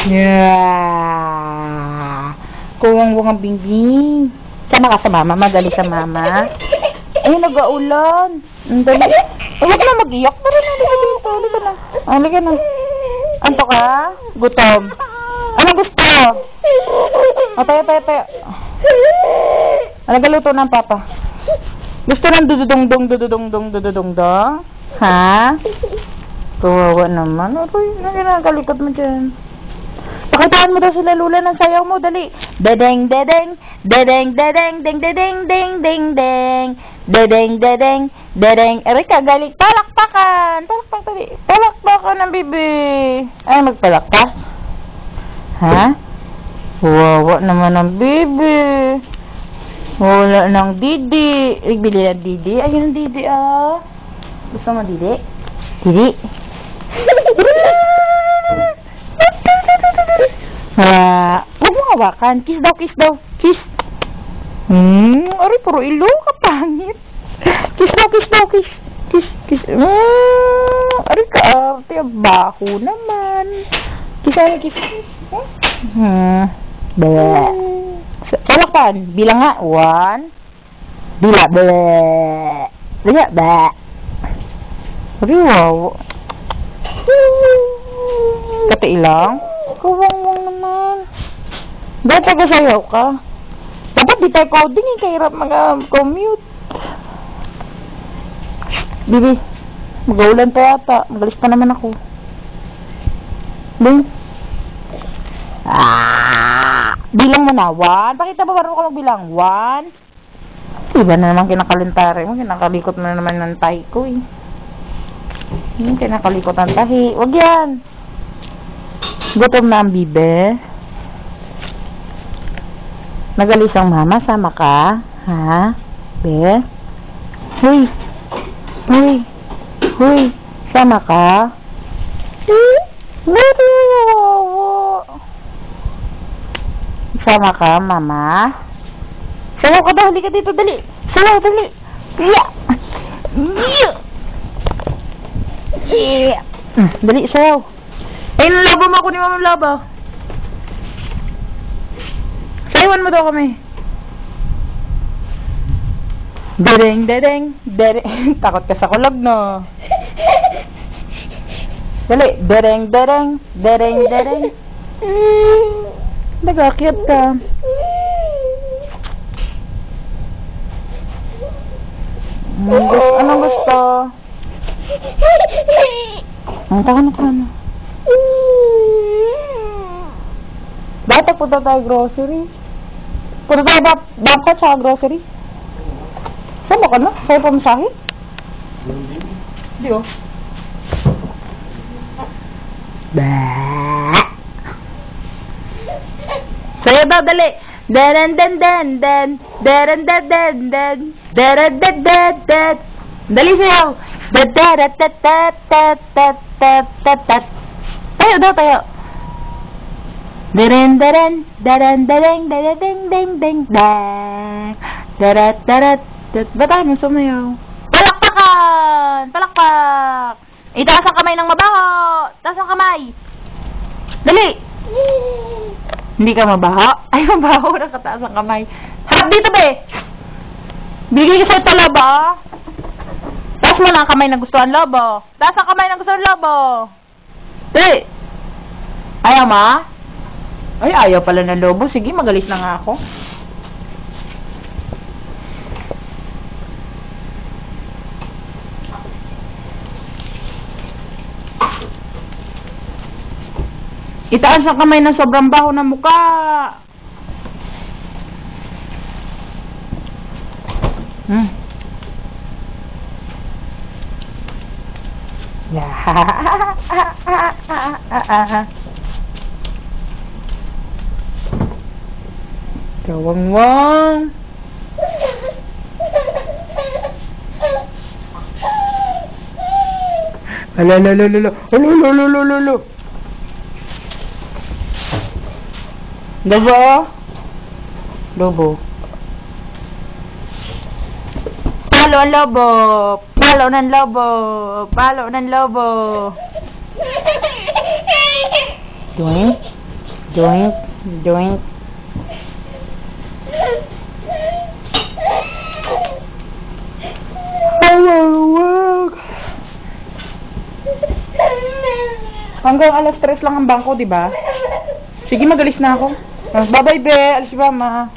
Yeah. Kuwang-wang ang bingbing. Sama ka sa mama. Madali sa mama. Ay, nag-aulan. Dali. Ay, huwag na mag-iyak. Tara na, halika dito. Halika na. Halika na. Anto ka? Gutom. Anong gusto? Tayo. Nagaluto ng papa. Gusto ng dududong-dong? Ha? Kawawa naman. Aray, nagkalikot mo dyan. Pakitaan mo daw sila Lula ng sayaw mo. Dali. Dedeng. Aray, kagalit. Palakpakan. Palakpakan ng bibi. Ay, magpalakpak. Ha? Kawawa naman ng bibi. Wala ng didi. Bili ng didi. Ayun ang didi, ah. Gusto mo didi? Didi? Huwag mo hawakan. Kiss daw. Kiss. Aray, puro ilo. Kapangit. Kiss daw. Kiss. Aray, kaarte. Baho naman. Kiss. Palakpan. Bilang nga. 1. Bila. Ba. Aray, wow. Kati ilang? Kuwang naman. Dahil taga-sayaw ka. Dapat di tayo coding eh. Kahirap mag-commute. Bibi, mag-aulan pa yata. Magalis pa naman ako. Bing. Bilang mo na. 1. Pakita ba marunong ka magbilang? 1. Iba na naman kinakalintari mo. Kinakalikot mo na naman ng tahi ko eh. Kinakalikot ang tahi. Huwag yan. Gutom na ang bibe. Nagalis ang mama. Sama ka. Ha? Be? Huy. Sama ka. Sama ka, mama. Sayaw ka daw. Halika dito. Dali. Sayaw. Dali. Dali, sayaw. Ay, nalabo mo ako ni Mama Laba. Sayawan mo daw kami. Dereng. Takot ka sa kulog, no? Dali, dereng. Nag-akyat ka. Anong gusto? Taka na. Bakit punta tayo grocery? Punta tayo bangkat sa grocery? Saan ka na? Sa'yo pamasahe? Hindi oh. Sa'yo daw, dali. Deren. Dali sa'yo. Tayo. Deren. Batahan mo sumayaw. Palakpak. Itaas ang kamay ng mabaho. Taas ang kamay. Dali. Hindi ka mabaho? Ay, mabaho. Nakataas ang kamay. Harap dito, be. Bigay ka sa ito, lobo. Taas mo na ang kamay na gustuhan, lobo. Taas ang kamay na gustuhan, lobo. Dali. Ayaw ma? Ay, ayaw pala ng lobo. Sige, magalis na nga ako. Itaas ang kamay ng sobrang baho ng mukha. Kawang-wang. Alalo. Lobo. Palo ang lobo. Palo ng lobo. Doink. Doink. Doink. Hanggang alas 3 lang ang bangko, di ba? Sige, magalis na ako. Bye-bye, be. Alis ba, ma?